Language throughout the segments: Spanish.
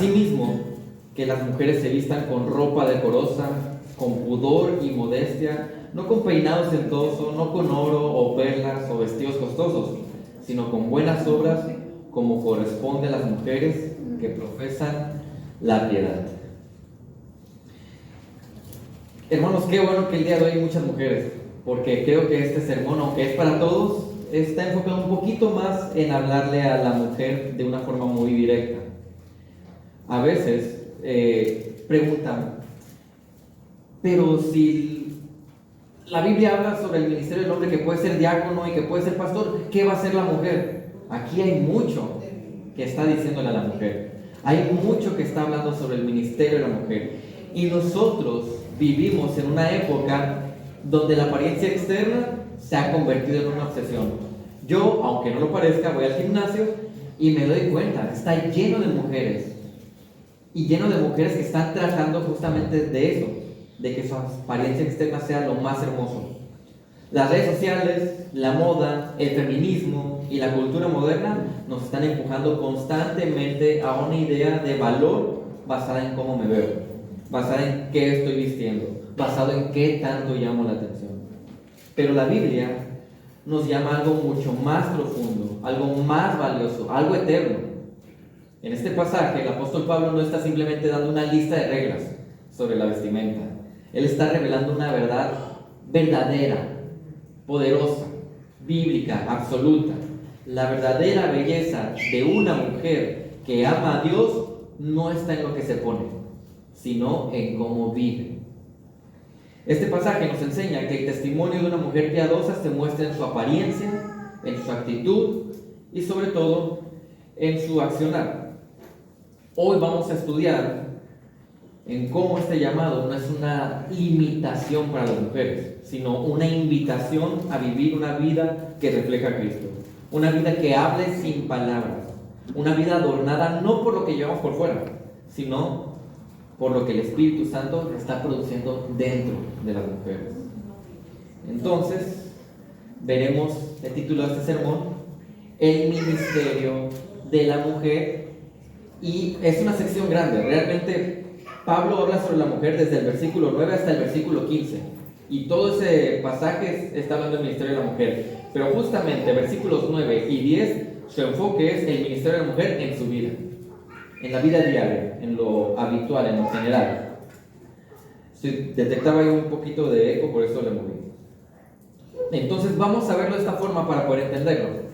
Asimismo, que las mujeres se vistan con ropa decorosa, con pudor y modestia, no con peinado ostentoso, no con oro o perlas o vestidos costosos, sino con buenas obras, como corresponde a las mujeres que profesan la piedad. Hermanos, qué bueno que el día de hoy hay muchas mujeres, porque creo que este sermón, aunque es para todos, está enfocado un poquito más en hablarle a la mujer de una forma muy directa. A veces preguntan, pero si la Biblia habla sobre el ministerio del hombre que puede ser diácono y que puede ser pastor, ¿qué va a ser la mujer? Aquí hay mucho que está diciéndole a la mujer. Hay mucho que está hablando sobre el ministerio de la mujer. Y nosotros vivimos en una época donde la apariencia externa se ha convertido en una obsesión. Yo, aunque no lo parezca, voy al gimnasio y me doy cuenta, está lleno de mujeres. Y lleno de mujeres que están tratando justamente de eso, de que su apariencia externa sea lo más hermoso. Las redes sociales, la moda, el feminismo y la cultura moderna nos están empujando constantemente a una idea de valor basada en cómo me veo, basada en qué estoy vistiendo, basado en qué tanto llamo la atención. Pero la Biblia nos llama a algo mucho más profundo, algo más valioso, algo eterno. En este pasaje, el apóstol Pablo no está simplemente dando una lista de reglas sobre la vestimenta. Él está revelando una verdad verdadera, poderosa, bíblica, absoluta. La verdadera belleza de una mujer que ama a Dios no está en lo que se pone, sino en cómo vive. Este pasaje nos enseña que el testimonio de una mujer piadosa se muestra en su apariencia, en su actitud y sobre todo en su accionar. Hoy vamos a estudiar en cómo este llamado no es una limitación para las mujeres, sino una invitación a vivir una vida que refleja a Cristo. Una vida que hable sin palabras. Una vida adornada no por lo que llevamos por fuera, sino por lo que el Espíritu Santo está produciendo dentro de las mujeres. Entonces, veremos el título de este sermón, el ministerio de la mujer, y es una sección grande. Realmente Pablo habla sobre la mujer desde el versículo 9 hasta el versículo 15, y todo ese pasaje está hablando del ministerio de la mujer, pero justamente versículos 9 y 10, su enfoque es el ministerio de la mujer en su vida, en la vida diaria, en lo habitual, en lo general. Si detectaba yo un poquito de eco, por eso le moví. Entonces vamos a verlo de esta forma para poder entenderlo.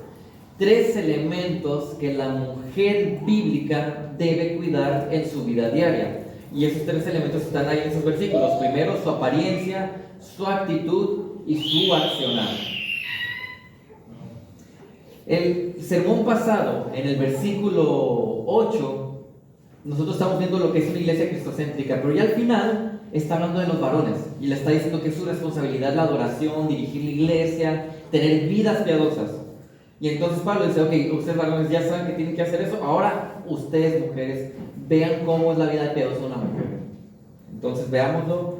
3 elementos que la mujer bíblica debe cuidar en su vida diaria. Y esos 3 elementos están ahí en esos versículos. Primero, su apariencia, su actitud y su accionar. El sermón pasado, en el versículo 8, nosotros estamos viendo lo que es una iglesia cristocéntrica, pero ya al final está hablando de los varones y le está diciendo que es su responsabilidad la adoración, dirigir la iglesia, tener vidas piadosas. Y entonces Pablo dice, ok, ustedes varones ya saben que tienen que hacer eso, ahora ustedes mujeres vean cómo es la vida piadosa de una mujer. Entonces veámoslo,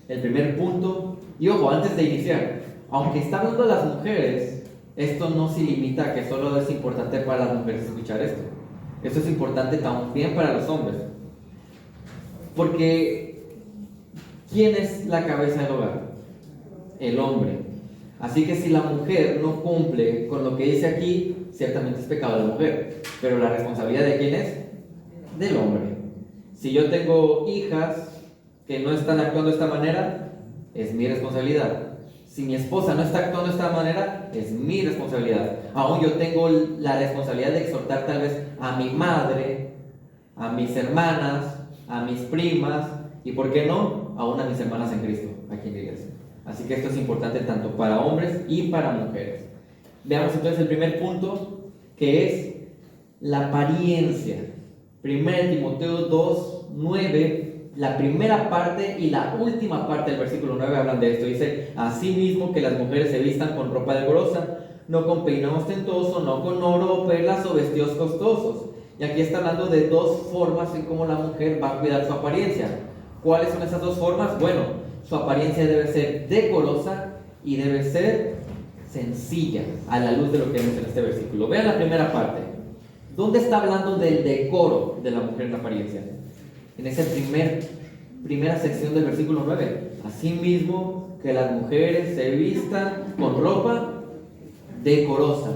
el primer punto. Y ojo, antes de iniciar, aunque está hablando de las mujeres, esto no se limita a que solo es importante para las mujeres escuchar esto. Esto es importante también para los hombres. Porque ¿quién es la cabeza del hogar? El hombre. Así que si la mujer no cumple con lo que dice aquí, ciertamente es pecado de la mujer. Pero la responsabilidad ¿de quién es? Del hombre. Si yo tengo hijas que no están actuando de esta manera, es mi responsabilidad. Si mi esposa no está actuando de esta manera, es mi responsabilidad. Aún yo tengo la responsabilidad de exhortar tal vez a mi madre, a mis hermanas, a mis primas y, ¿por qué no?, aún a mis hermanas en Cristo, aquí en la iglesia. Así que esto es importante tanto para hombres y para mujeres. Veamos entonces el primer punto, que es la apariencia. 1 Timoteo 2, 9, la primera parte y la última parte del versículo 9 hablan de esto. Dice, asimismo que las mujeres se vistan con ropa decorosa, no con peinado ostentoso, no con oro o perlas o vestidos costosos. Y aquí está hablando de 2 formas en cómo la mujer va a cuidar su apariencia. ¿Cuáles son esas 2 formas? Bueno, su apariencia debe ser decorosa y debe ser sencilla, a la luz de lo que vemos en este versículo. Vean la primera parte. ¿Dónde está hablando del decoro de la mujer en apariencia? En esa primera sección del versículo 9. Asimismo, que las mujeres se vistan con ropa decorosa.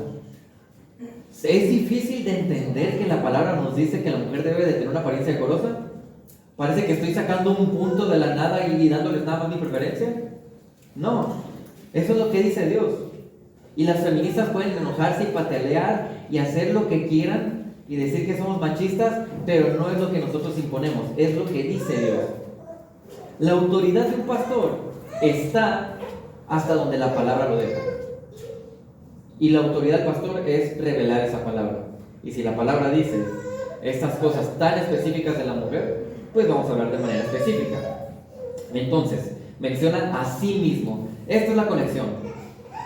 ¿Es difícil de entender que la palabra nos dice que la mujer debe de tener una apariencia decorosa? Parece que estoy sacando un punto de la nada y dándoles nada más mi preferencia. No, eso es lo que dice Dios. Y las feministas pueden enojarse y patalear y hacer lo que quieran y decir que somos machistas, pero no es lo que nosotros imponemos, es lo que dice Dios. La autoridad de un pastor está hasta donde la palabra lo deja. Y la autoridad del pastor es revelar esa palabra. Y si la palabra dice estas cosas tan específicas de la mujer, pues vamos a hablar de manera específica. Entonces, menciona a sí mismo. Esta es la conexión.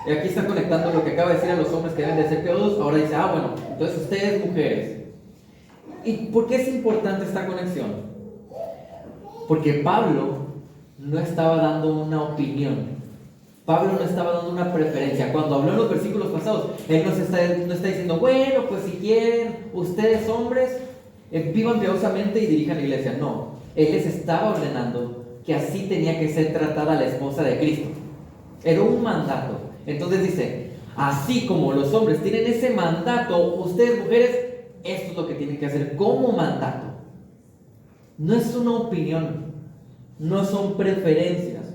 Y aquí está conectando lo que acaba de decir a los hombres que deben de ser piadosos. Ahora dice, bueno, entonces ustedes mujeres. ¿Y por qué es importante esta conexión? Porque Pablo no estaba dando una opinión. Pablo no estaba dando una preferencia. Cuando habló en los versículos pasados, él no está diciendo, bueno, pues si quieren, ustedes hombres, vivan piadosamente y dirijan la iglesia. No, él les estaba ordenando que así tenía que ser tratada la esposa de Cristo. Era un mandato. Entonces dice, así como los hombres tienen ese mandato, ustedes mujeres, esto es lo que tienen que hacer como mandato. No es una opinión, no son preferencias.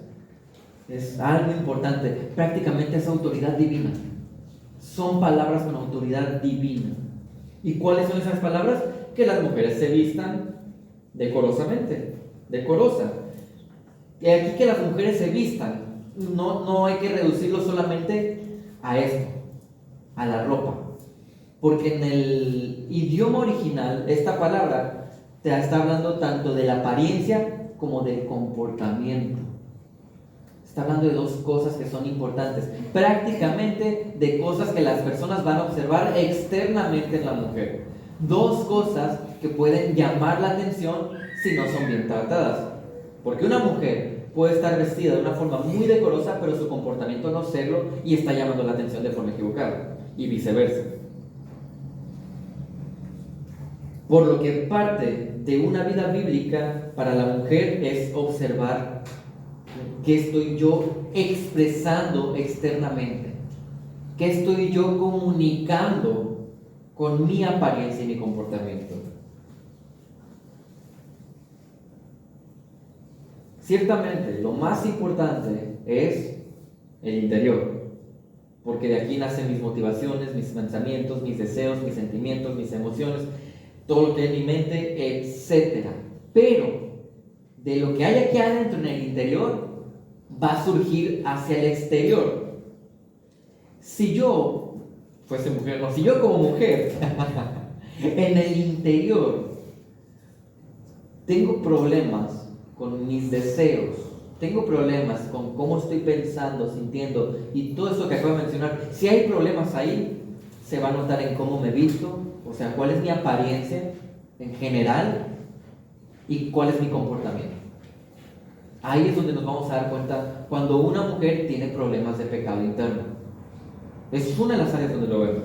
Es algo importante, prácticamente es autoridad divina. Son palabras con autoridad divina. ¿Y cuáles son esas palabras? Que las mujeres se vistan decorosamente, decorosa. Y aquí que las mujeres se vistan, no hay que reducirlo solamente a esto, a la ropa. Porque en el idioma original, esta palabra te está hablando tanto de la apariencia como del comportamiento. Está hablando de dos cosas que son importantes, prácticamente de cosas que las personas van a observar externamente en la mujer. Dos cosas que pueden llamar la atención si no son bien tratadas. Porque una mujer puede estar vestida de una forma muy decorosa, pero su comportamiento no serlo y está llamando la atención de forma equivocada, y viceversa. Por lo que parte de una vida bíblica para la mujer es observar qué estoy yo expresando externamente, qué estoy yo comunicando con mi apariencia y mi comportamiento. Ciertamente, lo más importante es el interior, porque de aquí nacen mis motivaciones, mis pensamientos, mis deseos, mis sentimientos, mis emociones, todo lo que es mi mente, etc. Pero de lo que hay aquí adentro en el interior va a surgir hacia el exterior. Si yo fuese mujer, no, si yo como mujer en el interior tengo problemas con mis deseos, tengo problemas con cómo estoy pensando, sintiendo y todo eso que acabo de mencionar, si hay problemas ahí, se va a notar en cómo me visto, o sea, cuál es mi apariencia en general y cuál es mi comportamiento. Ahí es donde nos vamos a dar cuenta cuando una mujer tiene problemas de pecado interno. Es una de las áreas donde lo vemos.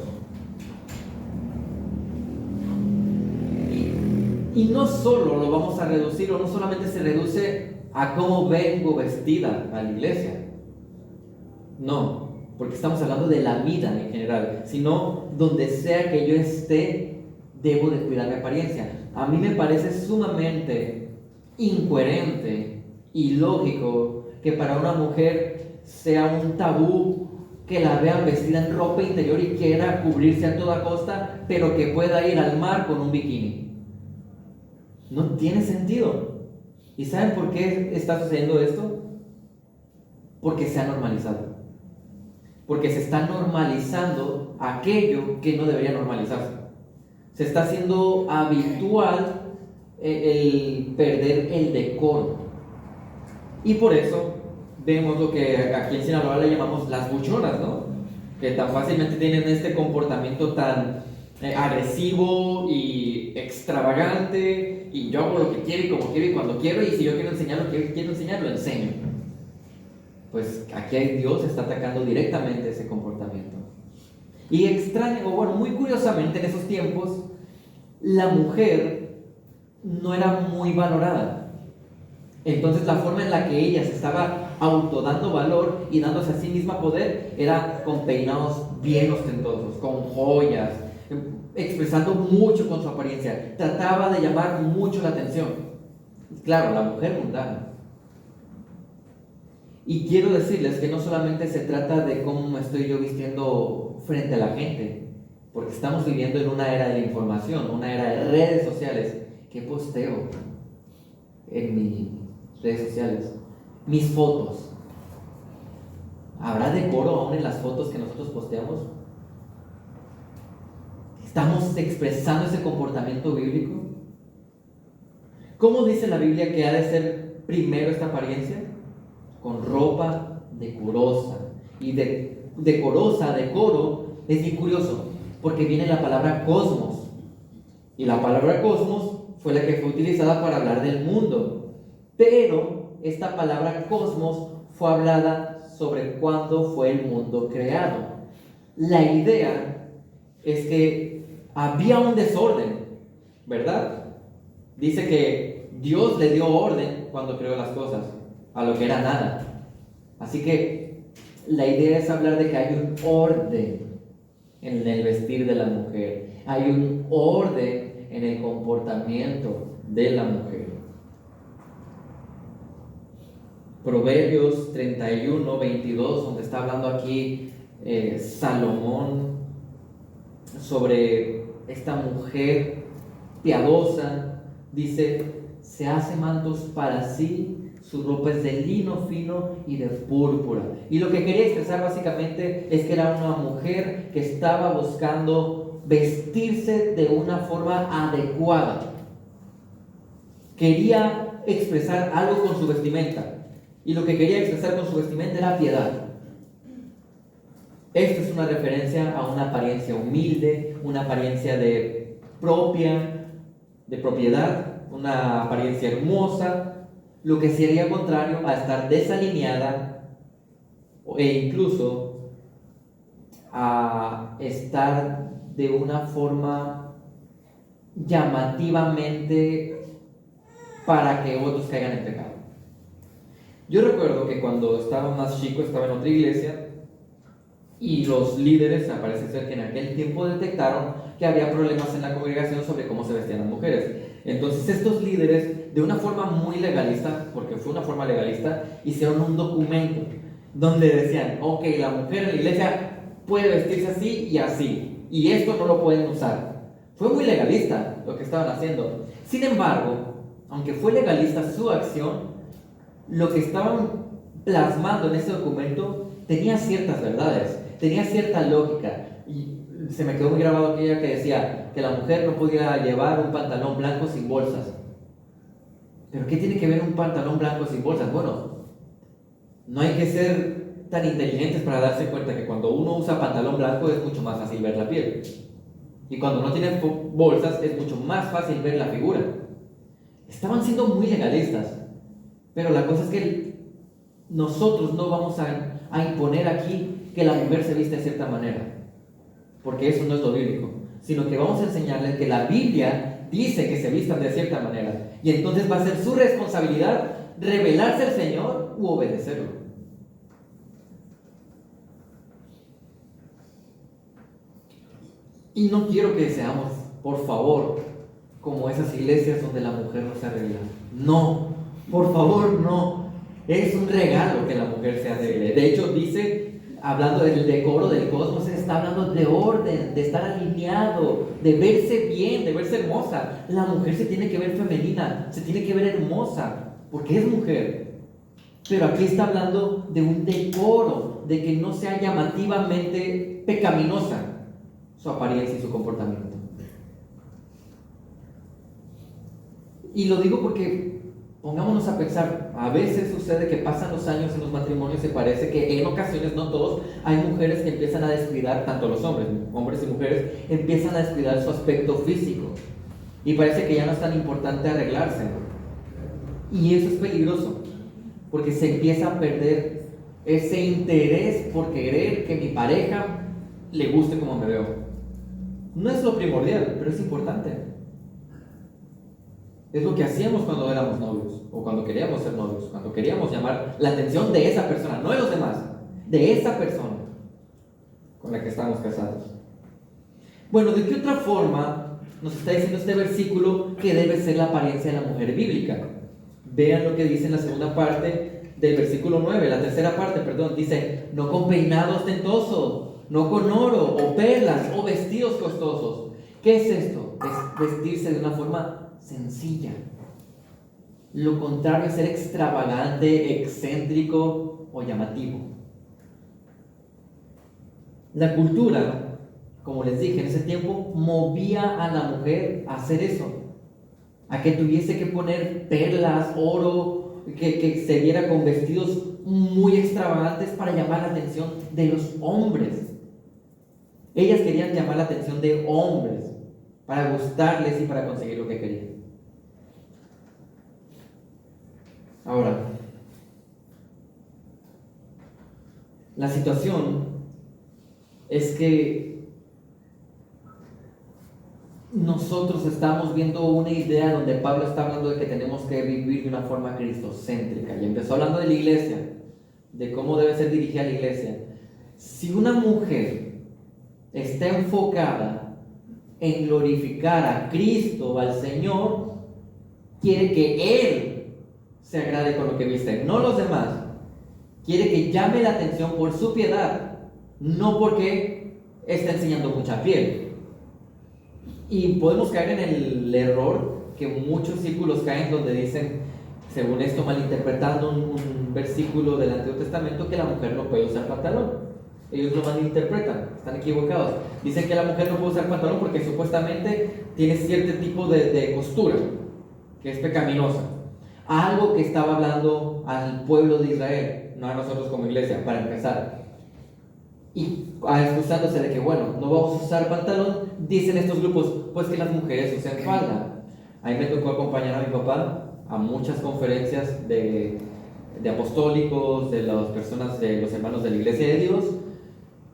Y no solo lo vamos a reducir, o no solamente se reduce a cómo vengo vestida a la iglesia. No, porque estamos hablando de la vida en general, sino donde sea que yo esté, debo de cuidar mi apariencia. A mí me parece sumamente incoherente y lógico que para una mujer sea un tabú que la vean vestida en ropa interior y quiera cubrirse a toda costa, pero que pueda ir al mar con un bikini. No tiene sentido. ¿Y saben por qué está sucediendo esto? Porque se ha normalizado. Porque se está normalizando aquello que no debería normalizarse. Se está haciendo habitual el perder el decoro. Y por eso vemos lo que aquí en Sinaloa le llamamos las buchonas, ¿no? Que tan fácilmente tienen este comportamiento tan agresivo y extravagante, y yo hago lo que quiero y como quiero y cuando quiero, y si yo quiero enseñar lo que quiero enseñar, lo enseño. Pues aquí Dios está atacando directamente ese comportamiento. Y extraño, o bueno, muy curiosamente en esos tiempos la mujer no era muy valorada. Entonces la forma en la que ella se estaba autodando valor y dándose a sí misma poder era con peinados bien ostentosos, con joyas, expresando mucho con su apariencia. Trataba de llamar mucho la atención. Claro, la mujer mundana. Y quiero decirles que no solamente se trata de cómo me estoy yo vistiendo frente a la gente, porque estamos viviendo en una era de la información, una era de redes sociales. ¿Qué posteo en mis redes sociales? Mis fotos. ¿Habrá decoro aún en las fotos que nosotros posteamos? ¿Estamos expresando ese comportamiento bíblico? ¿Cómo dice la Biblia que ha de ser primero esta apariencia? Con ropa decorosa. Y decorosa, decoro, es bien curioso, porque viene la palabra cosmos. Y la palabra cosmos fue la que fue utilizada para hablar del mundo. Pero esta palabra cosmos fue hablada sobre cuándo fue el mundo creado. La idea es que había un desorden, ¿verdad? Dice que Dios le dio orden cuando creó las cosas a lo que era nada. Así que la idea es hablar de que hay un orden en el vestir de la mujer, hay un orden en el comportamiento de la mujer. Proverbios 31:22, donde está hablando aquí Salomón sobre esta mujer piadosa, dice: se hace mantos para sí, su ropa es de lino fino y de púrpura. Y lo que quería expresar básicamente es que era una mujer que estaba buscando vestirse de una forma adecuada. Quería expresar algo con su vestimenta, y lo que quería expresar con su vestimenta era piedad. Esto es una referencia a una apariencia humilde, una apariencia de propiedad, una apariencia hermosa, lo que sería contrario a estar desalineada e incluso a estar de una forma llamativamente para que otros caigan en pecado. Yo recuerdo que cuando estaba más chico estaba en otra iglesia y los líderes, parece ser que en aquel tiempo detectaron que había problemas en la congregación sobre cómo se vestían las mujeres. Entonces estos líderes, de una forma muy legalista, porque fue una forma legalista, hicieron un documento donde decían: ok, la mujer en la iglesia puede vestirse así y así, y esto no lo pueden usar. Fue muy legalista lo que estaban haciendo. Sin embargo, aunque fue legalista su acción, lo que estaban plasmando en ese documento tenía ciertas verdades, tenía cierta lógica. Y se me quedó muy grabado aquella que decía que la mujer no podía llevar un pantalón blanco sin bolsas. ¿Pero qué tiene que ver un pantalón blanco sin bolsas? Bueno, no hay que ser tan inteligentes para darse cuenta que cuando uno usa pantalón blanco es mucho más fácil ver la piel. Y cuando no tiene bolsas es mucho más fácil ver la figura. Estaban siendo muy legalistas. Pero la cosa es que nosotros no vamos a imponer aquí que la mujer se viste de cierta manera, porque eso no es lo bíblico, sino que vamos a enseñarles que la Biblia dice que se vistan de cierta manera, y entonces va a ser su responsabilidad revelarse al Señor u obedecerlo. Y no quiero que seamos, por favor, como esas iglesias donde la mujer no se arregla. No, por favor, no. Es un regalo que la mujer se arregle. De hecho, dice, hablando del decoro del cosmos, está hablando de orden, de estar alineado, de verse bien, de verse hermosa. La mujer se tiene que ver femenina, se tiene que ver hermosa, porque es mujer. Pero aquí está hablando de un decoro, de que no sea llamativamente pecaminosa su apariencia y su comportamiento. Y lo digo porque pongámonos a pensar, a veces sucede que pasan los años en los matrimonios y parece que en ocasiones, no todos, hay mujeres que empiezan a descuidar, tanto los hombres y mujeres, empiezan a descuidar su aspecto físico. Y parece que ya no es tan importante arreglarse. Y eso es peligroso, porque se empieza a perder ese interés por querer que mi pareja le guste como me veo. No es lo primordial, pero es importante. Es lo que hacíamos cuando éramos novios, o cuando queríamos ser novios, cuando queríamos llamar la atención de esa persona, no de los demás, de esa persona con la que estamos casados. Bueno, ¿de qué otra forma nos está diciendo este versículo que debe ser la apariencia de la mujer bíblica? Vean lo que dice en la segunda parte del versículo 9, la tercera parte, perdón, dice: no con peinado ostentoso, no con oro o perlas o vestidos costosos. ¿Qué es esto? Es vestirse de una forma sencilla. Lo contrario es ser extravagante, excéntrico o llamativo. La cultura, como les dije, en ese tiempo movía a la mujer a hacer eso, a que tuviese que poner perlas, oro, que se viera con vestidos muy extravagantes para llamar la atención de los hombres. Ellas querían llamar la atención de hombres para gustarles y para conseguir lo que querían. Ahora, la situación es que nosotros estamos viendo una idea donde Pablo está hablando de que tenemos que vivir de una forma cristocéntrica, y empezó hablando de la iglesia, de cómo debe ser dirigida la iglesia. Si una mujer está enfocada en glorificar a Cristo o al Señor, quiere que Él se agrade con lo que viste, no los demás. Quiere que llame la atención por su piedad, no porque está enseñando mucha piel. Y podemos caer en el error que muchos círculos caen, donde dicen, según esto, malinterpretando un versículo del Antiguo Testamento, que la mujer no puede usar pantalón. Ellos lo malinterpretan, están equivocados. Dicen que la mujer no puede usar pantalón porque supuestamente tiene cierto tipo de costura que es pecaminosa. Algo que estaba hablando al pueblo de Israel, no a nosotros como iglesia, para empezar. Y excusándose de que, bueno, no vamos a usar pantalón, dicen estos grupos, pues que las mujeres usen falda. A mí me tocó acompañar a mi papá a muchas conferencias de apostólicos, de las personas, de los hermanos de la iglesia de Dios,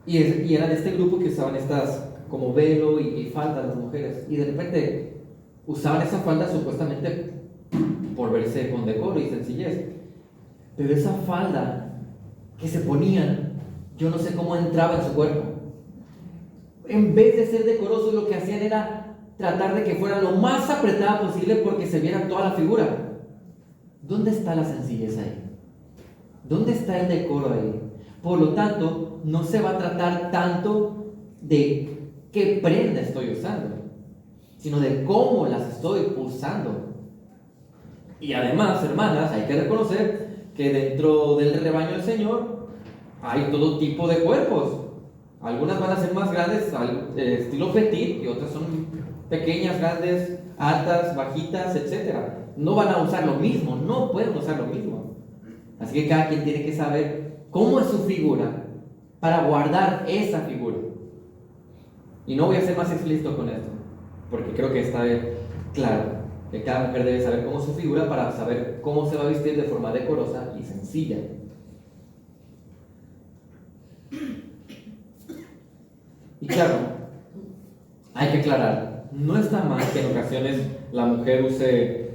y eran este grupo que usaban estas como velo y falda las mujeres, y de repente usaban esa falda supuestamente por verse con decoro y sencillez, pero esa falda que se ponían, yo no sé cómo entraba en su cuerpo. En vez de ser decorosos, lo que hacían era tratar de que fuera lo más apretada posible porque se viera toda la figura. ¿Dónde está la sencillez ahí? ¿Dónde está el decoro ahí? Por lo tanto, no se va a tratar tanto de qué prenda estoy usando, sino de cómo las estoy usando. Y además, hermanas, hay que reconocer que dentro del rebaño del Señor hay todo tipo de cuerpos. Algunas van a ser más grandes, estilo petit, y otras son pequeñas, grandes, altas, bajitas, etc. No van a usar lo mismo, no pueden usar lo mismo. Así que cada quien tiene que saber cómo es su figura para guardar esa figura. Y no voy a ser más explícito con esto, porque creo que está claro que cada mujer debe saber cómo es su figura para saber cómo se va a vestir de forma decorosa y sencilla. Y claro, hay que aclarar, no está mal que en ocasiones la mujer use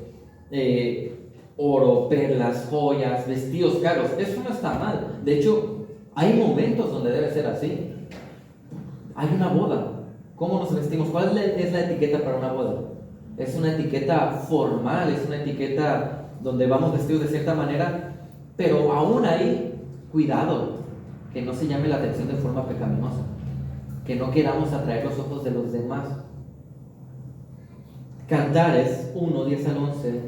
oro, perlas, joyas, vestidos caros. Eso no está mal. De hecho, hay momentos donde debe ser así. Hay una boda. ¿Cómo nos vestimos? ¿Cuál es la etiqueta para una boda? Es una etiqueta formal, es una etiqueta donde vamos vestidos de cierta manera, pero aún ahí, cuidado, que no se llame la atención de forma pecaminosa, que no queramos atraer los ojos de los demás. Cantares 1, 10 al 11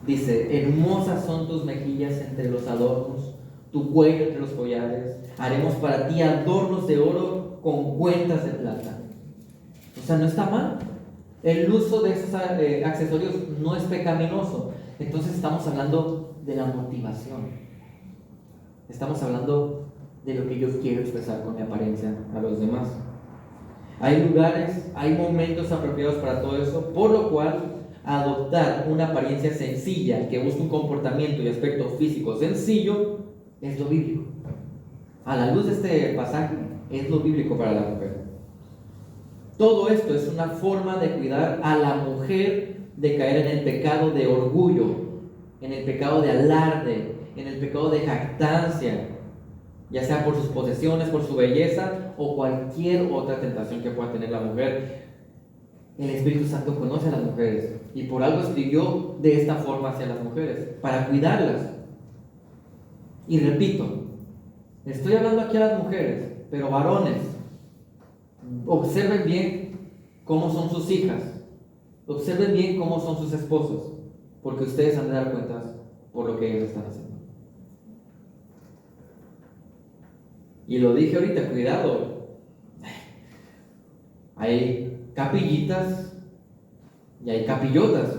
dice: hermosas son tus mejillas entre los adornos, tu cuello entre los collares, haremos para ti adornos de oro con cuentas de plata. O sea, no está mal. El uso de esos accesorios no es pecaminoso. Entonces estamos hablando de la motivación. Estamos hablando de lo que yo quiero expresar con mi apariencia a los demás. Hay lugares, hay momentos apropiados para todo eso, por lo cual adoptar una apariencia sencilla que busque un comportamiento y aspecto físico sencillo es lo bíblico. A la luz de este pasaje, es lo bíblico para la mujer. Todo esto es una forma de cuidar a la mujer de caer en el pecado de orgullo, en el pecado de alarde, en el pecado de jactancia, ya sea por sus posesiones, por su belleza o cualquier otra tentación que pueda tener la mujer. El Espíritu Santo conoce a las mujeres y por algo escribió de esta forma hacia las mujeres, para cuidarlas. Y repito, estoy hablando aquí a las mujeres, pero varones, observen bien cómo son sus hijas, observen bien cómo son sus esposos, porque ustedes han de dar cuenta por lo que ellos están haciendo. Y lo dije ahorita, cuidado, hay capillitas y hay capillotas.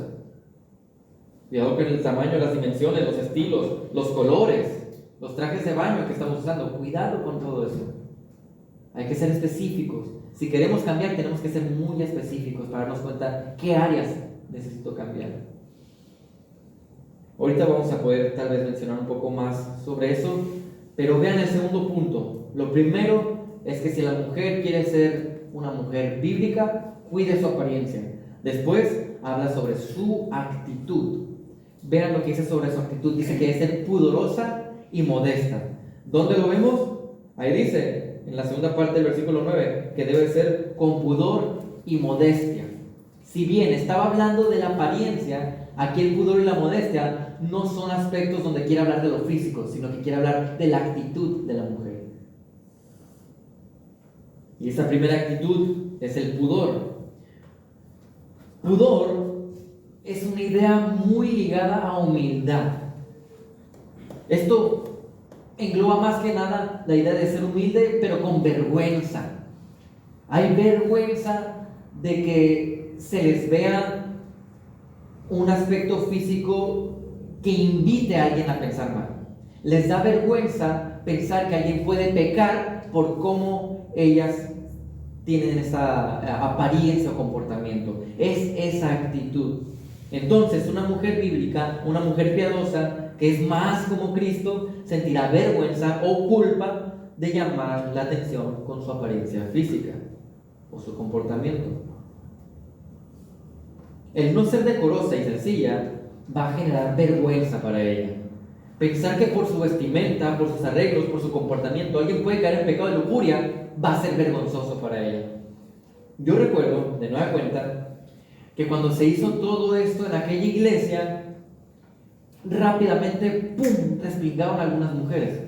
Cuidado con el tamaño, las dimensiones, los estilos, los colores, los trajes de baño que estamos usando. Cuidado con todo eso. Hay que ser específicos. Si queremos cambiar, tenemos que ser muy específicos para darnos cuenta qué áreas necesito cambiar. Ahorita vamos a poder tal vez mencionar un poco más sobre eso, pero vean el segundo punto. Lo primero es que si la mujer quiere ser una mujer bíblica, cuide su apariencia. Después habla sobre su actitud. Vean lo que dice sobre su actitud. Dice que es ser pudorosa y modesta. ¿Dónde lo vemos? Ahí dice, en la segunda parte del versículo 9, que debe ser con pudor y modestia. Si bien estaba hablando de la apariencia, aquí el pudor y la modestia no son aspectos donde quiere hablar de lo físico, sino que quiere hablar de la actitud de la mujer. Y esa primera actitud es el pudor. Pudor es una idea muy ligada a humildad. Esto engloba más que nada la idea de ser humilde, pero con vergüenza. Hay vergüenza de que se les vea un aspecto físico que invite a alguien a pensar mal. Les da vergüenza pensar que alguien puede pecar por cómo ellas tienen esa apariencia o comportamiento. Es esa actitud. Entonces, una mujer bíblica, una mujer piadosa, que es más como Cristo, sentirá vergüenza o culpa de llamar la atención con su apariencia física o su comportamiento. El no ser decorosa y sencilla va a generar vergüenza para ella. Pensar que por su vestimenta, por sus arreglos, por su comportamiento, alguien puede caer en pecado de lujuria, va a ser vergonzoso para ella. Yo recuerdo, de nueva cuenta, que cuando se hizo todo esto en aquella iglesia, rápidamente, ¡pum!, respingaron algunas mujeres.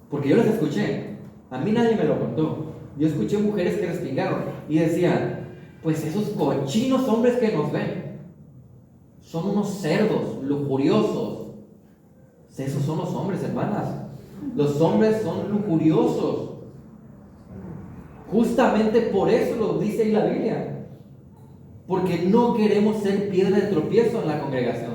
Porque yo las escuché, a mí nadie me lo contó. Yo escuché mujeres que respingaron y decían, pues esos cochinos hombres que nos ven, son unos cerdos, lujuriosos. Esos son los hombres, hermanas. Los hombres son lujuriosos. Justamente por eso lo dice ahí la Biblia. Porque no queremos ser piedra de tropiezo en la congregación.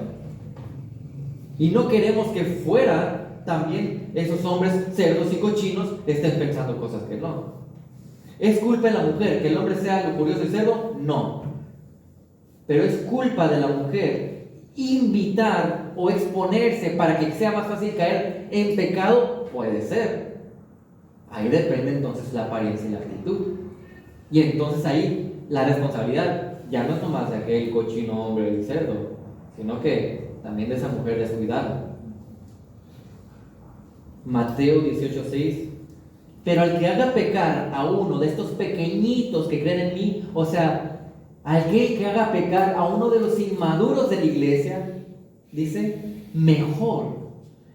Y no queremos que fuera también esos hombres cerdos y cochinos estén pensando cosas que no. ¿Es culpa de la mujer que el hombre sea lujurioso y cerdo? No. Pero es culpa de la mujer invitar o exponerse para que sea más fácil caer en pecado. Puede ser. Ahí depende entonces la apariencia y la actitud. Y entonces ahí la responsabilidad ya no es nomás de aquel cochino hombre y cerdo, sino que también de esa mujer descuidada. Mateo 18:6. Pero al que haga pecar a uno de estos pequeñitos que creen en mí, o sea, aquel que haga pecar a uno de los inmaduros de la iglesia, dice, mejor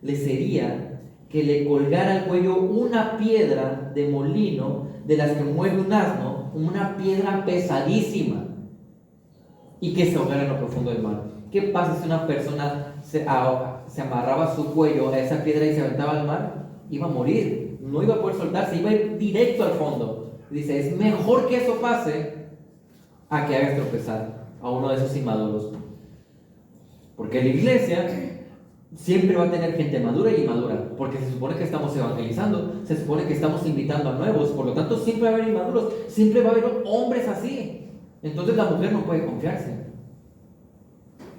le sería que le colgara al cuello una piedra de molino de las que mueve un asno, una piedra pesadísima, y que se ahogara en lo profundo del mar. ¿Qué pasa si una persona se amarraba su cuello a esa piedra y se aventaba al mar? Iba a morir, no iba a poder soltarse, iba a ir directo al fondo. Dice, es mejor que eso pase a que hagas tropezar a uno de esos inmaduros. Porque la iglesia siempre va a tener gente madura y inmadura, porque se supone que estamos evangelizando, se supone que estamos invitando a nuevos, por lo tanto siempre va a haber inmaduros, siempre va a haber hombres así. Entonces la mujer no puede confiarse.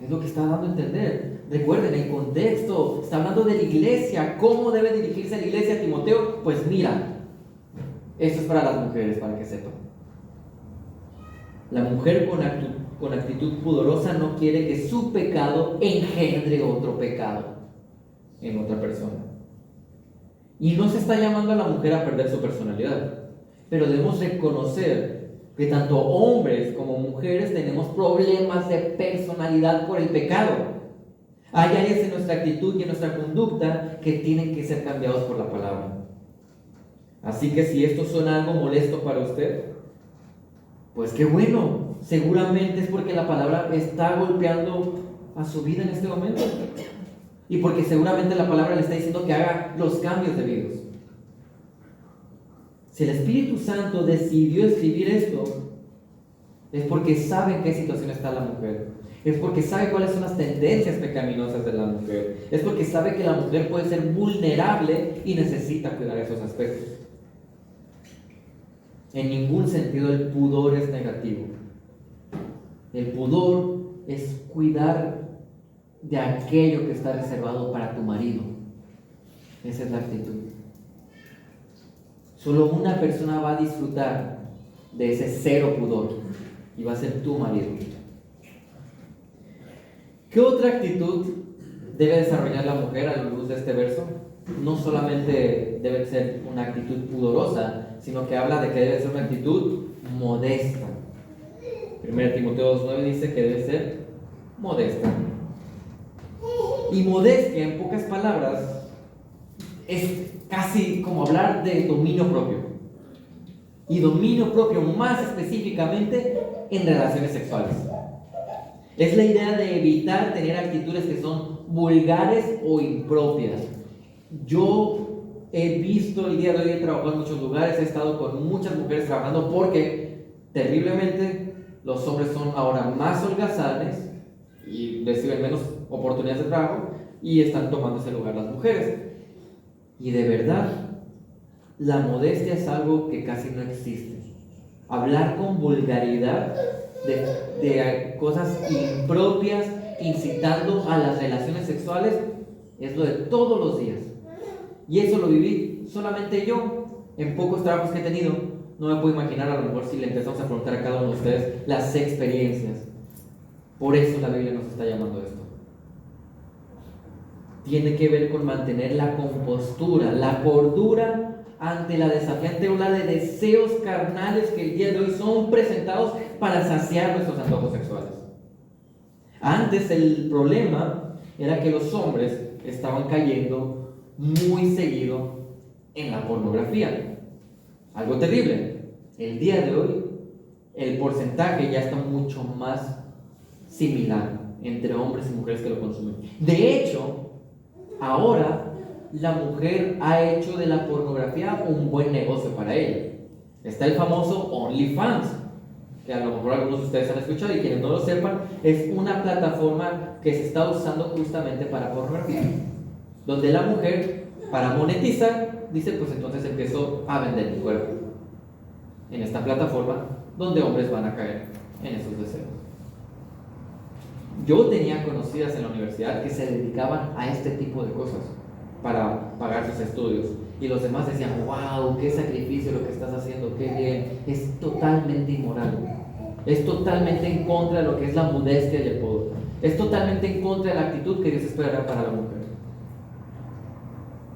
Es lo que está dando a entender. Recuerden, el contexto está hablando de la iglesia, cómo debe dirigirse la iglesia a Timoteo. Pues mira, esto es para las mujeres, para que sepan. La mujer con actitud pudorosa no quiere que su pecado engendre otro pecado en otra persona. Y no se está llamando a la mujer a perder su personalidad, pero debemos reconocer que tanto hombres como mujeres tenemos problemas de personalidad por el pecado. Hay áreas en nuestra actitud y en nuestra conducta que tienen que ser cambiados por la palabra. Así que si esto suena algo molesto para usted, pues qué bueno, seguramente es porque la palabra está golpeando a su vida en este momento. Y porque seguramente la palabra le está diciendo que haga los cambios debidos. Si el Espíritu Santo decidió escribir esto, es porque sabe en qué situación está la mujer. Es porque sabe cuáles son las tendencias pecaminosas de la mujer. Es porque sabe que la mujer puede ser vulnerable y necesita cuidar esos aspectos. En ningún sentido el pudor es negativo. El pudor es cuidar de aquello que está reservado para tu marido. Esa es la actitud. Solo una persona va a disfrutar de ese cero pudor y va a ser tu marido. ¿Qué otra actitud debe desarrollar la mujer a la luz de este verso? No solamente debe ser una actitud pudorosa, sino que habla de que debe ser una actitud modesta. 1 Timoteo 2:9 dice que debe ser modesta. Y modestia, en pocas palabras, es casi como hablar de dominio propio. Y dominio propio más específicamente en relaciones sexuales. Es la idea de evitar tener actitudes que son vulgares o impropias. Yo he visto el día de hoy, he trabajado en muchos lugares, he estado con muchas mujeres trabajando porque terriblemente los hombres son ahora más holgazanes y reciben menos oportunidades de trabajo y están tomando ese lugar las mujeres. Y de verdad, la modestia es algo que casi no existe. Hablar con vulgaridad de cosas impropias, incitando a las relaciones sexuales, es lo de todos los días. Y eso lo viví solamente yo en pocos trabajos que he tenido. No me puedo imaginar a lo mejor si le empezamos a preguntar a cada uno de ustedes las experiencias. Por eso la Biblia nos está llamando a esto. Tiene que ver con mantener la compostura, la cordura ante la desafiante ola de deseos carnales que el día de hoy son presentados para saciar nuestros antojos sexuales. Antes el problema era que los hombres estaban cayendo muy seguido en la pornografía. Algo terrible. El día de hoy el porcentaje ya está mucho más similar entre hombres y mujeres que lo consumen. De hecho, ahora la mujer ha hecho de la pornografía un buen negocio para ella. Está el famoso OnlyFans, que a lo mejor algunos de ustedes han escuchado, y quienes no lo sepan, es una plataforma que se está usando justamente para pornografía, donde la mujer, para monetizar, dice, pues entonces empiezo a vender mi cuerpo en esta plataforma donde hombres van a caer en esos deseos. Yo tenía conocidas en la universidad que se dedicaban a este tipo de cosas para pagar sus estudios, y los demás decían, wow, qué sacrificio lo que estás haciendo, qué bien. Es totalmente inmoral, es totalmente en contra de lo que es la modestia y el pudor, es totalmente en contra de la actitud que Dios espera para la mujer.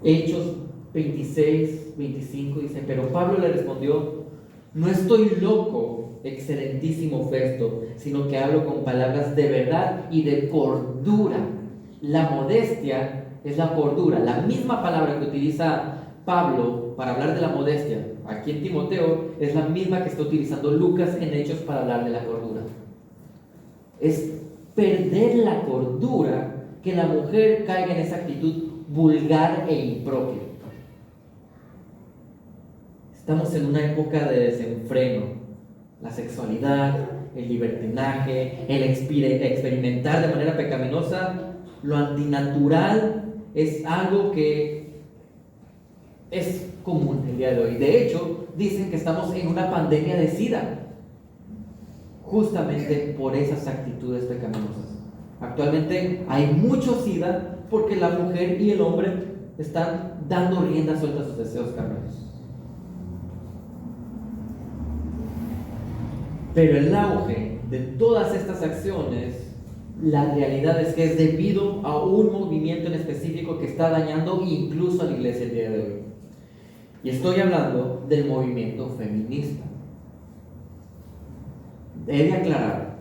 Hechos 26-25 dice, pero Pablo le respondió, no estoy loco, excelentísimo Festo, sino que hablo con palabras de verdad y de cordura. La modestia es la cordura. La misma palabra que utiliza Pablo para hablar de la modestia aquí en Timoteo es la misma que está utilizando Lucas en Hechos para hablar de la cordura. Es perder la cordura que la mujer caiga en esa actitud vulgar e impropia. Estamos en una época de desenfreno. La sexualidad, el libertinaje, el experimentar de manera pecaminosa, lo antinatural, es algo que es común el día de hoy. De hecho, dicen que estamos en una pandemia de SIDA, justamente por esas actitudes pecaminosas. Actualmente hay mucho SIDA porque la mujer y el hombre están dando rienda suelta a sus deseos carnales. Pero el auge de todas estas acciones, la realidad es que es debido a un movimiento en específico que está dañando incluso a la iglesia el día de hoy. Y estoy hablando del movimiento feminista. He de aclarar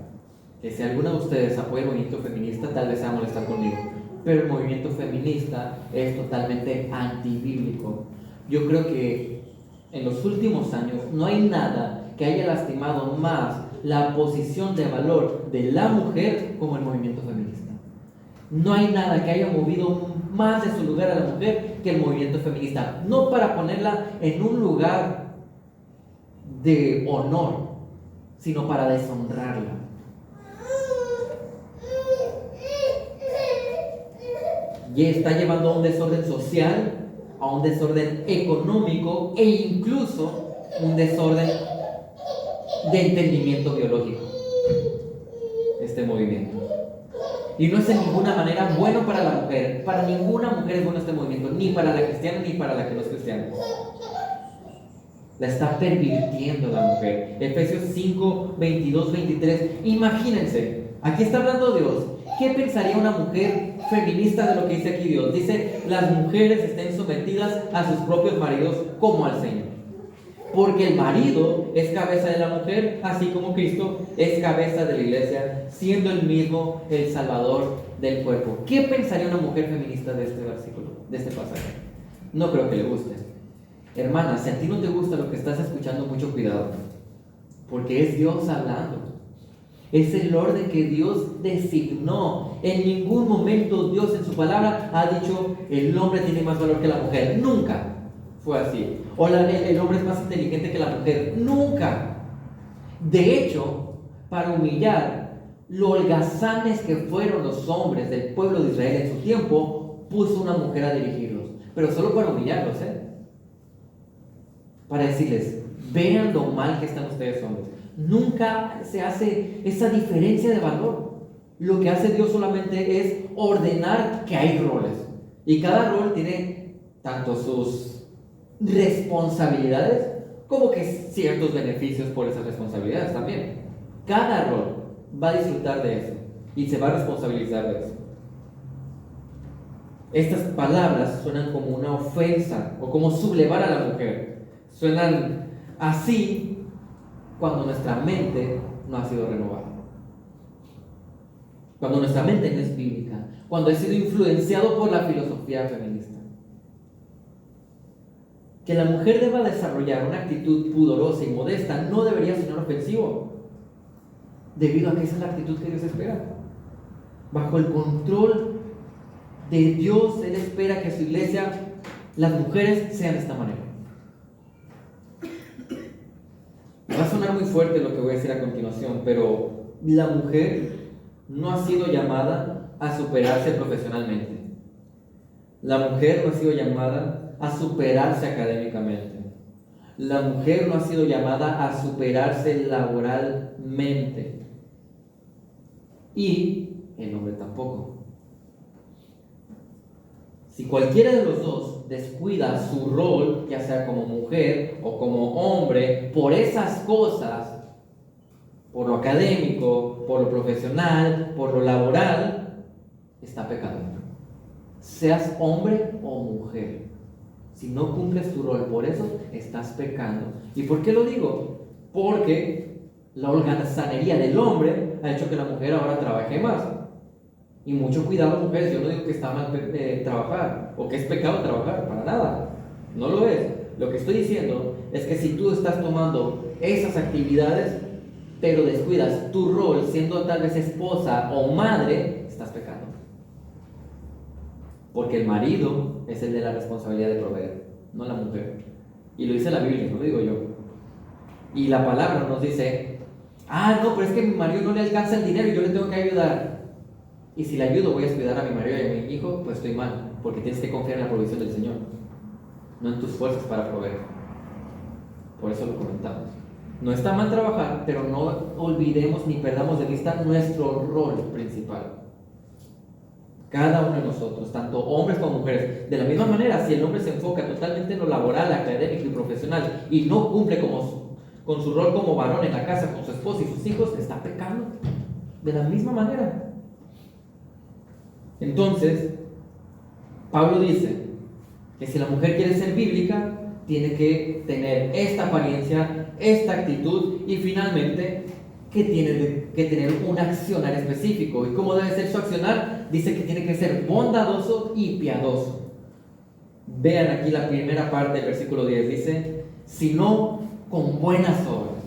que si alguno de ustedes apoya el movimiento feminista, tal vez se va a molestar conmigo, pero el movimiento feminista es totalmente antibíblico. Yo creo que en los últimos años no hay nada que haya lastimado más la posición de valor de la mujer como el movimiento feminista. No hay nada que haya movido más de su lugar a la mujer que el movimiento feminista. No para ponerla en un lugar de honor, sino para deshonrarla. Y está llevando a un desorden social, a un desorden económico e incluso un desorden de entendimiento biológico. Este movimiento. Y no es en ninguna manera bueno para la mujer. Para ninguna mujer es bueno este movimiento, ni para la cristiana ni para la que no es cristiana. La está pervirtiendo la mujer. Efesios 5, 22, 23. Imagínense, aquí está hablando Dios. ¿Qué pensaría una mujer feminista de lo que dice aquí Dios? Dice, las mujeres estén sometidas a sus propios maridos como al Señor. Porque el marido es cabeza de la mujer, así como Cristo es cabeza de la iglesia, siendo él mismo el salvador del cuerpo. ¿Qué pensaría una mujer feminista de este versículo, de este pasaje? No creo que le guste. Hermana, si a ti no te gusta lo que estás escuchando, mucho cuidado, porque es Dios hablando. Es el orden que Dios designó. En ningún momento Dios en su palabra ha dicho el hombre tiene más valor que la mujer. Nunca fue así. O el hombre es más inteligente que la mujer. Nunca. De hecho, para humillar lo holgazanes que fueron los hombres del pueblo de Israel en su tiempo, puso una mujer a dirigirlos. Pero solo para humillarlos, para decirles, vean lo mal que están ustedes hombres. Nunca se hace esa diferencia de valor. Lo que hace Dios solamente es ordenar que hay roles. Y cada rol tiene tanto sus responsabilidades como que ciertos beneficios por esas responsabilidades también. Cada rol va a disfrutar de eso y se va a responsabilizar de eso. Estas palabras suenan como una ofensa o como sublevar a la mujer. Suenan así cuando nuestra mente no ha sido renovada. Cuando nuestra mente no es bíblica. Cuando ha sido influenciado por la filosofía feminista. Que la mujer deba desarrollar una actitud pudorosa y modesta no debería sonar ofensivo, debido a que esa es la actitud que Dios espera. Bajo el control de Dios, Él espera que su iglesia, las mujeres, sean de esta manera. Va a sonar muy fuerte lo que voy a decir a continuación, pero la mujer no ha sido llamada a superarse profesionalmente. La mujer no ha sido llamada a superarse académicamente. La mujer no ha sido llamada a superarse laboralmente. Y el hombre tampoco. Si cualquiera de los dos descuida su rol, ya sea como mujer o como hombre, por esas cosas, por lo académico, por lo profesional, por lo laboral, está pecando. Seas hombre o mujer. Si no cumples tu rol por eso, estás pecando. ¿Y por qué lo digo? Porque la holgazanería del hombre ha hecho que la mujer ahora trabaje más. Y mucho cuidado, mujeres, yo no digo que está mal trabajar o que es pecado trabajar, para nada. No lo es. Lo que estoy diciendo es que si tú estás tomando esas actividades, pero descuidas tu rol siendo tal vez esposa o madre, estás pecando. Porque el marido es el de la responsabilidad de proveer, no la mujer. Y lo dice la Biblia, no lo digo yo. Y la palabra nos dice, no, pero es que mi marido no le alcanza el dinero y yo le tengo que ayudar. Y si le ayudo, voy a descuidar a mi marido y a mi hijo, pues estoy mal. Porque tienes que confiar en la provisión del Señor, no en tus fuerzas para proveer. Por eso lo comentamos. No está mal trabajar, pero no olvidemos ni perdamos de vista nuestro rol principal. Cada uno de nosotros, tanto hombres como mujeres. De la misma manera, si el hombre se enfoca totalmente en lo laboral, académico y profesional y no cumple con su rol como varón en la casa, con su esposa y sus hijos, está pecando de la misma manera. Entonces, Pablo dice que si la mujer quiere ser bíblica, tiene que tener esta apariencia, esta actitud y finalmente que tiene que tener un accionar específico. ¿Y cómo debe ser su accionar? Dice que tiene que ser bondadoso y piadoso. Vean aquí la primera parte del versículo 10, dice, sino con buenas obras.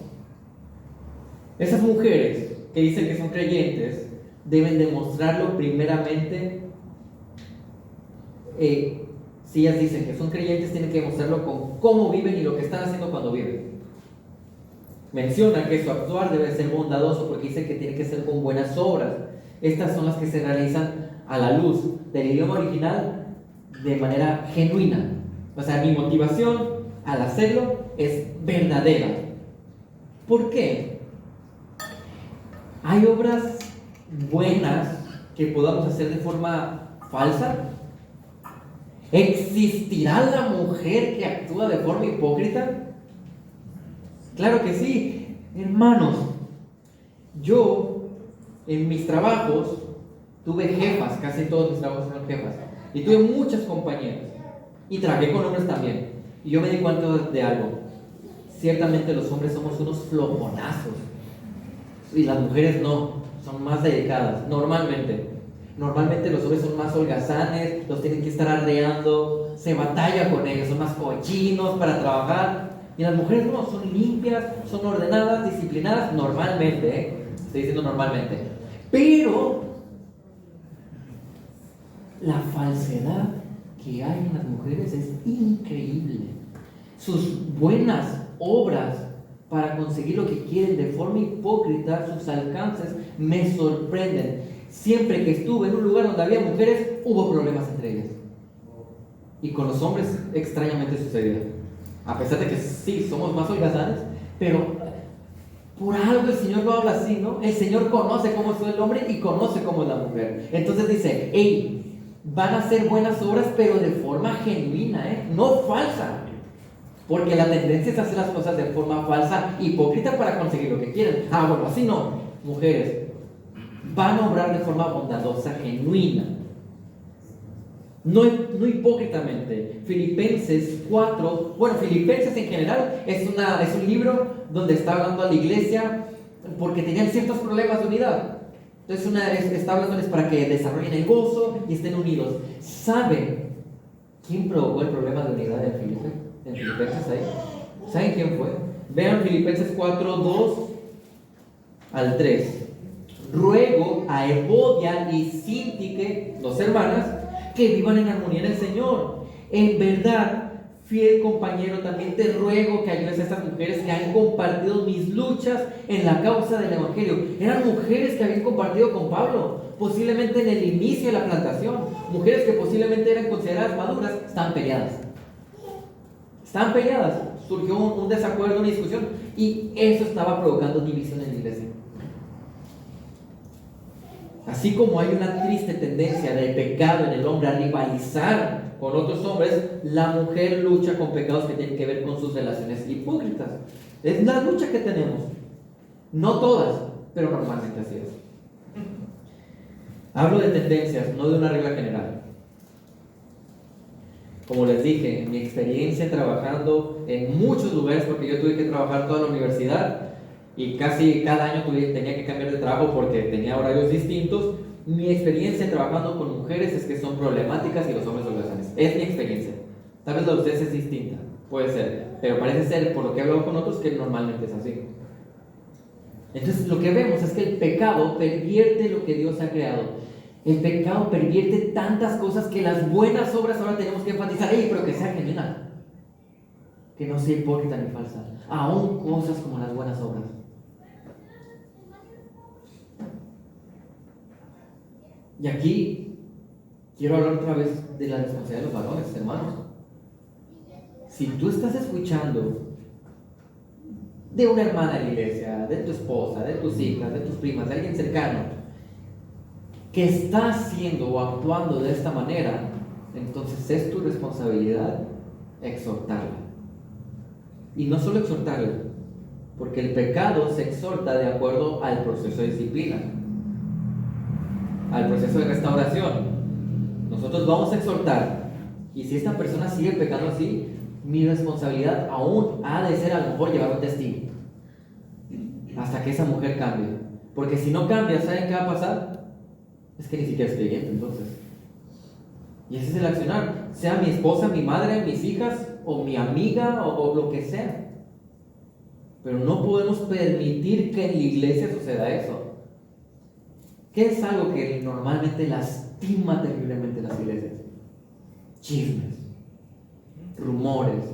Esas mujeres que dicen que son creyentes deben demostrarlo primeramente. Si ellas dicen que son creyentes, tienen que demostrarlo con cómo viven y lo que están haciendo cuando viven. Menciona que su actuar debe ser bondadoso porque dice que tiene que ser con buenas obras. Estas son las que se realizan a la luz del idioma original de manera genuina. O sea, mi motivación al hacerlo es verdadera. ¿Por qué? ¿Hay obras buenas que podamos hacer de forma falsa? ¿Existirá la mujer que actúa de forma hipócrita? Claro que sí, hermanos. Yo en mis trabajos tuve jefas, casi todos mis trabajos fueron jefas, y tuve muchas compañeras, y trabajé con hombres también, y yo me di cuenta de algo. Ciertamente los hombres somos unos flojonazos, y las mujeres no, son más dedicadas, normalmente los hombres son más holgazanes, los tienen que estar arreando, se batalla con ellos, son más cochinos para trabajar. Y las mujeres no, son limpias, son ordenadas, disciplinadas, normalmente, estoy diciendo normalmente. Pero la falsedad que hay en las mujeres es increíble. Sus buenas obras para conseguir lo que quieren de forma hipócrita, sus alcances me sorprenden. Siempre que estuve en un lugar donde había mujeres, hubo problemas entre ellas. Y con los hombres extrañamente sucedía. A pesar de que sí, somos más holgazanes, pero por algo el Señor lo habla así, ¿no? El Señor conoce cómo es el hombre y conoce cómo es la mujer. Entonces dice, hey, van a hacer buenas obras, pero de forma genuina, no falsa. Porque la tendencia es hacer las cosas de forma falsa, hipócrita para conseguir lo que quieren. Bueno, así no, mujeres. Van a obrar de forma bondadosa, genuina. No hipócritamente. Filipenses 4, Filipenses en general es un libro donde está hablando a la iglesia porque tenían ciertos problemas de unidad. Entonces está hablándoles para que desarrollen el gozo y estén unidos. ¿Saben quién provocó el problema de unidad en Filipenses ahí? ¿Saben quién fue? Vean Filipenses 4, 2 al 3. Ruego a Evodia y Síntique, dos hermanas, que vivan en armonía en el Señor. En verdad, fiel compañero, también te ruego que ayudes a estas mujeres que han compartido mis luchas en la causa del Evangelio. Eran mujeres que habían compartido con Pablo, posiblemente en el inicio de la plantación. Mujeres que posiblemente eran consideradas maduras, estaban peleadas. Surgió un desacuerdo, una discusión, y eso estaba provocando división en la iglesia. Así como hay una triste tendencia del pecado en el hombre a rivalizar con otros hombres, la mujer lucha con pecados que tienen que ver con sus relaciones hipócritas. Es la lucha que tenemos. No todas, pero normalmente así es. Hablo de tendencias, no de una regla general. Como les dije, en mi experiencia trabajando en muchos lugares, porque yo tuve que trabajar toda la universidad, y casi cada año tenía que cambiar de trabajo porque tenía horarios distintos. Mi experiencia trabajando con mujeres es que son problemáticas y los hombres holgazanes. Es mi experiencia. Tal vez la de ustedes es distinta, puede ser, pero parece ser, por lo que he hablado con otros, que normalmente es así. Entonces lo que vemos es que el pecado pervierte lo que Dios ha creado. El pecado pervierte tantas cosas que las buenas obras ahora tenemos que enfatizar. Pero que sea genuina, que no sea hipócrita ni falsa. Aún cosas como las buenas obras. Y aquí quiero hablar otra vez de la responsabilidad de los varones, hermanos. Si tú estás escuchando de una hermana de la iglesia, de tu esposa, de tus hijas, de tus primas, de alguien cercano, que está haciendo o actuando de esta manera, entonces es tu responsabilidad exhortarla. Y no solo exhortarla, Porque el pecado se exhorta de acuerdo al proceso de disciplina, al proceso de restauración. Nosotros vamos a exhortar, y si esta persona sigue pecando así, mi responsabilidad aún ha de ser a lo mejor llevar un testigo hasta que esa mujer cambie. Porque si no cambia, ¿saben qué va a pasar? Es que ni siquiera es creyente entonces. Y ese es el accionar, sea mi esposa, mi madre, mis hijas, o mi amiga, o lo que sea. Pero no podemos permitir que en la iglesia suceda eso. ¿Qué es algo que normalmente lastima terriblemente las iglesias? Chismes, rumores.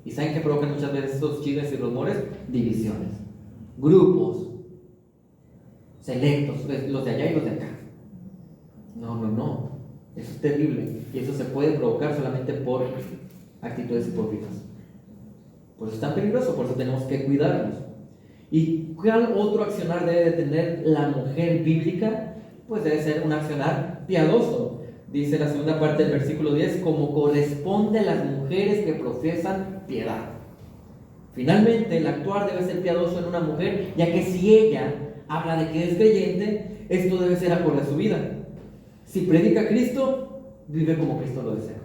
¿Y saben qué provocan muchas veces estos chismes y rumores? Divisiones, grupos selectos, los de allá y los de acá. No. Eso es terrible. Y eso se puede provocar solamente por actitudes hipócritas. Por eso es tan peligroso, por eso tenemos que cuidarnos. ¿Y cuál otro accionar debe de tener la mujer bíblica? Pues debe ser un accionar piadoso. Dice la segunda parte del versículo 10, como corresponde a las mujeres que profesan piedad. Finalmente, el actuar debe ser piadoso en una mujer, ya que si ella habla de que es creyente, esto debe ser acorde a su vida. Si predica a Cristo, vive como Cristo lo desea.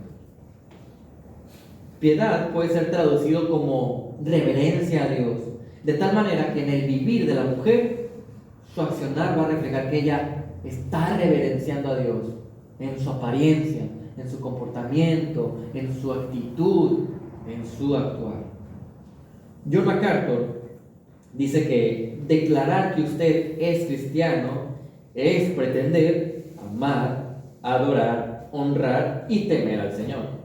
Piedad puede ser traducido como reverencia a Dios, de tal manera que en el vivir de la mujer, su accionar va a reflejar que ella está reverenciando a Dios en su apariencia, en su comportamiento, en su actitud, en su actuar. John MacArthur dice que declarar que usted es cristiano es pretender amar, adorar, honrar y temer al Señor.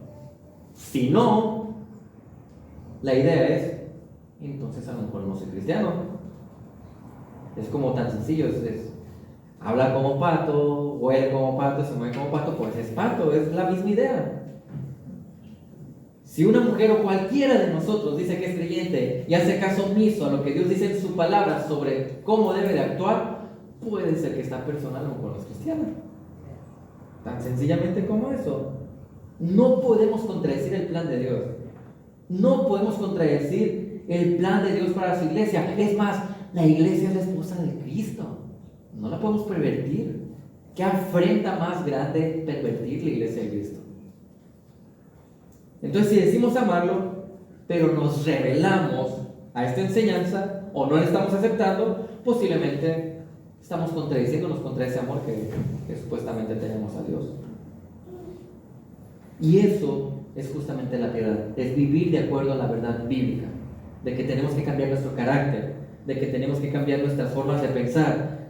Si no, la idea es, entonces a lo mejor no soy cristiano. Es como tan sencillo, habla como pato, huele como pato, se mueve como pato, pues es pato, es la misma idea. Si una mujer o cualquiera de nosotros dice que es creyente y hace caso omiso a lo que Dios dice en su palabra sobre cómo debe de actuar, puede ser que esta persona a lo mejor no es cristiana. Tan sencillamente como eso. No podemos contradecir el plan de Dios. No podemos contradecir el plan de Dios para su iglesia. Es más, la iglesia es la esposa de Cristo. No la podemos pervertir. ¿Qué afrenta más grande pervertir la iglesia de Cristo? Entonces, si decimos amarlo, pero nos rebelamos a esta enseñanza o no la estamos aceptando, posiblemente estamos contradiciéndonos contra ese amor que supuestamente tenemos a Dios. Y eso es justamente la piedad, es vivir de acuerdo a la verdad bíblica, de que tenemos que cambiar nuestro carácter, de que tenemos que cambiar nuestras formas de pensar,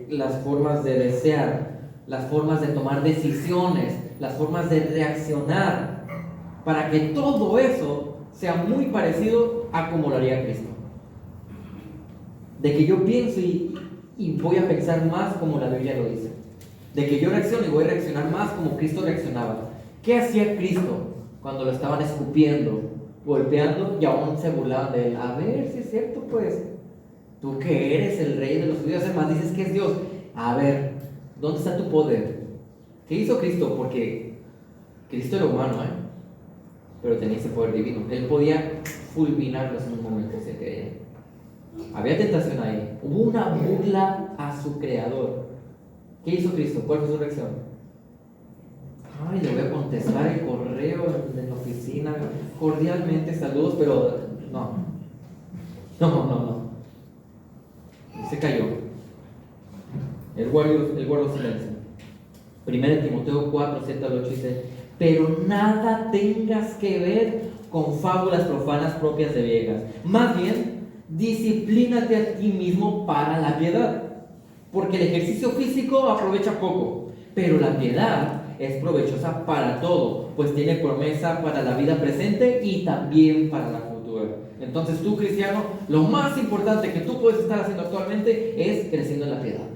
las formas de desear, las formas de tomar decisiones, las formas de reaccionar, para que todo eso sea muy parecido a como lo haría Cristo. De que yo pienso y voy a pensar más como la Biblia lo dice. De que yo reacciono y voy a reaccionar más como Cristo reaccionaba. ¿Qué hacía Cristo cuando lo estaban escupiendo, golpeando y aún se burlaban de él? A ver si es cierto, pues, tú que eres el rey de los judíos, además dices que es Dios. A ver, ¿dónde está tu poder? ¿Qué hizo Cristo? Porque Cristo era humano, pero tenía ese poder divino. Él podía fulminarlos en un momento si quería. Había tentación ahí. Hubo una burla a su creador. ¿Qué hizo Cristo? ¿Cuál fue su reacción? Ay, le voy a contestar el correo en la oficina, cordialmente, saludos, pero no. Y se cayó. Él guardó silencio. 1 Timoteo 4, 7 al 8 dice: pero nada tengas que ver con fábulas profanas propias de viejas. Más bien, disciplínate a ti mismo para la piedad. Porque el ejercicio físico aprovecha poco, pero la piedad es provechosa para todo, pues tiene promesa para la vida presente y también para la futura. Entonces tú, cristiano, lo más importante que tú puedes estar haciendo actualmente es creciendo en la piedad.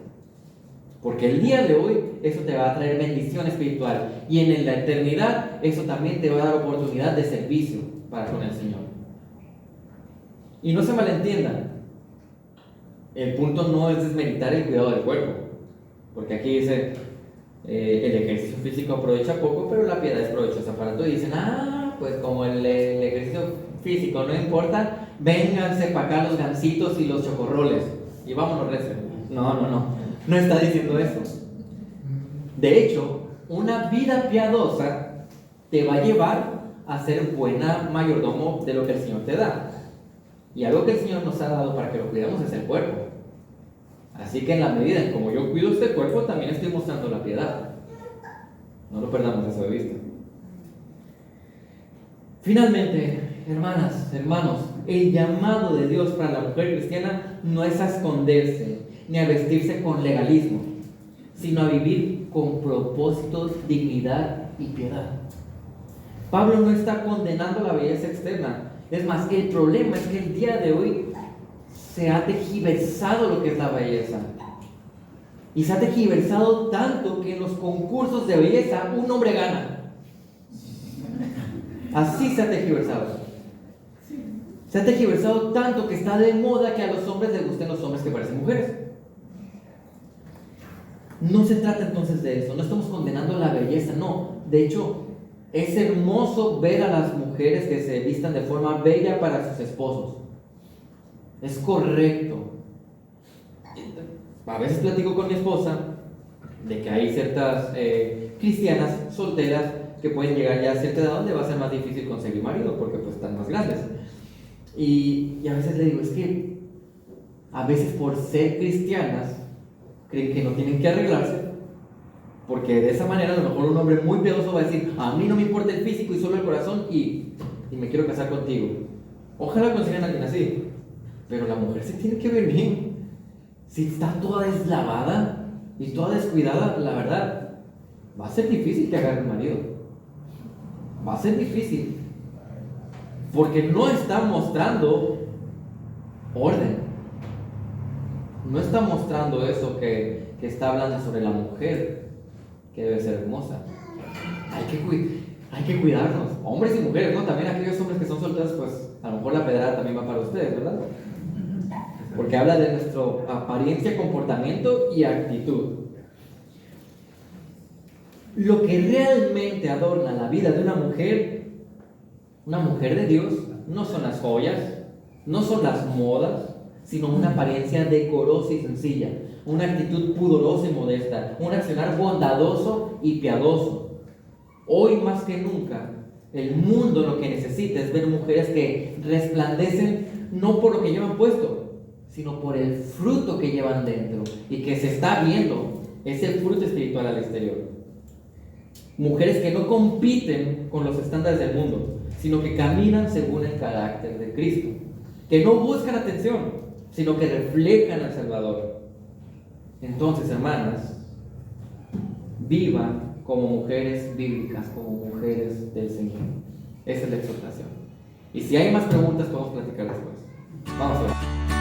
Porque el día de hoy eso te va a traer bendición espiritual, y en la eternidad eso también te va a dar oportunidad de servicio para con el Señor. Y no se malentiendan, el punto no es desmeritar el cuidado del cuerpo, porque aquí dice el ejercicio físico aprovecha poco, pero la piedad es provechosa para todo. Y dicen, pues como el ejercicio físico no importa, vénganse para acá los gansitos y los chocorroles y vámonos recio. No está diciendo eso. De hecho, una vida piadosa te va a llevar a ser buena mayordomo de lo que el Señor te da. Y algo que el Señor nos ha dado para que lo cuidemos es el cuerpo. Así que en la medida en como yo cuido este cuerpo, también estoy mostrando la piedad. No lo perdamos eso de vista. Finalmente, hermanas, hermanos, el llamado de Dios para la mujer cristiana no es a esconderse ni a vestirse con legalismo, sino a vivir con propósito, dignidad y piedad. Pablo no está condenando la belleza externa. Es más, el problema es que el día de hoy se ha tergiversado lo que es la belleza. Y se ha tergiversado tanto que en los concursos de belleza un hombre gana. Así se ha tergiversado. Se ha tergiversado tanto que está de moda que a los hombres les gusten los hombres que parecen mujeres. No se trata entonces de eso. No estamos condenando la belleza, no. De hecho, es hermoso ver a las mujeres que se vistan de forma bella para sus esposos. Es correcto. A veces platico con mi esposa de que hay ciertas cristianas solteras que pueden llegar ya a cierta edad donde va a ser más difícil conseguir marido porque pues están más grandes. Y a veces le digo, es que a veces por ser cristianas creen que no tienen que arreglarse, porque de esa manera a lo mejor un hombre muy piadoso va a decir, a mí no me importa el físico y solo el corazón y me quiero casar contigo. Ojalá consigan a alguien así, pero la mujer se tiene que ver bien. Si está toda deslavada y toda descuidada, la verdad, va a ser difícil que agarre un marido. Va a ser difícil, porque no está mostrando orden. No está mostrando eso que está hablando sobre la mujer, que debe ser hermosa. Hay que cuidarnos, hombres y mujeres, ¿no? También aquellos hombres que son solteros, pues a lo mejor la pedrada también va para ustedes, ¿verdad? Porque habla de nuestra apariencia, comportamiento y actitud. Lo que realmente adorna la vida de una mujer de Dios, no son las joyas, no son las modas, sino una apariencia decorosa y sencilla, una actitud pudorosa y modesta, un accionar bondadoso y piadoso. Hoy más que nunca, el mundo lo que necesita es ver mujeres que resplandecen no por lo que llevan puesto, sino por el fruto que llevan dentro y que se está viendo ese fruto espiritual al exterior. Mujeres que no compiten con los estándares del mundo, sino que caminan según el carácter de Cristo, que no buscan atención, sino que reflejan al Salvador. Entonces, hermanas, vivan como mujeres bíblicas, como mujeres del Señor. Esa es la exhortación. Y si hay más preguntas, podemos platicar después. Vamos a ver.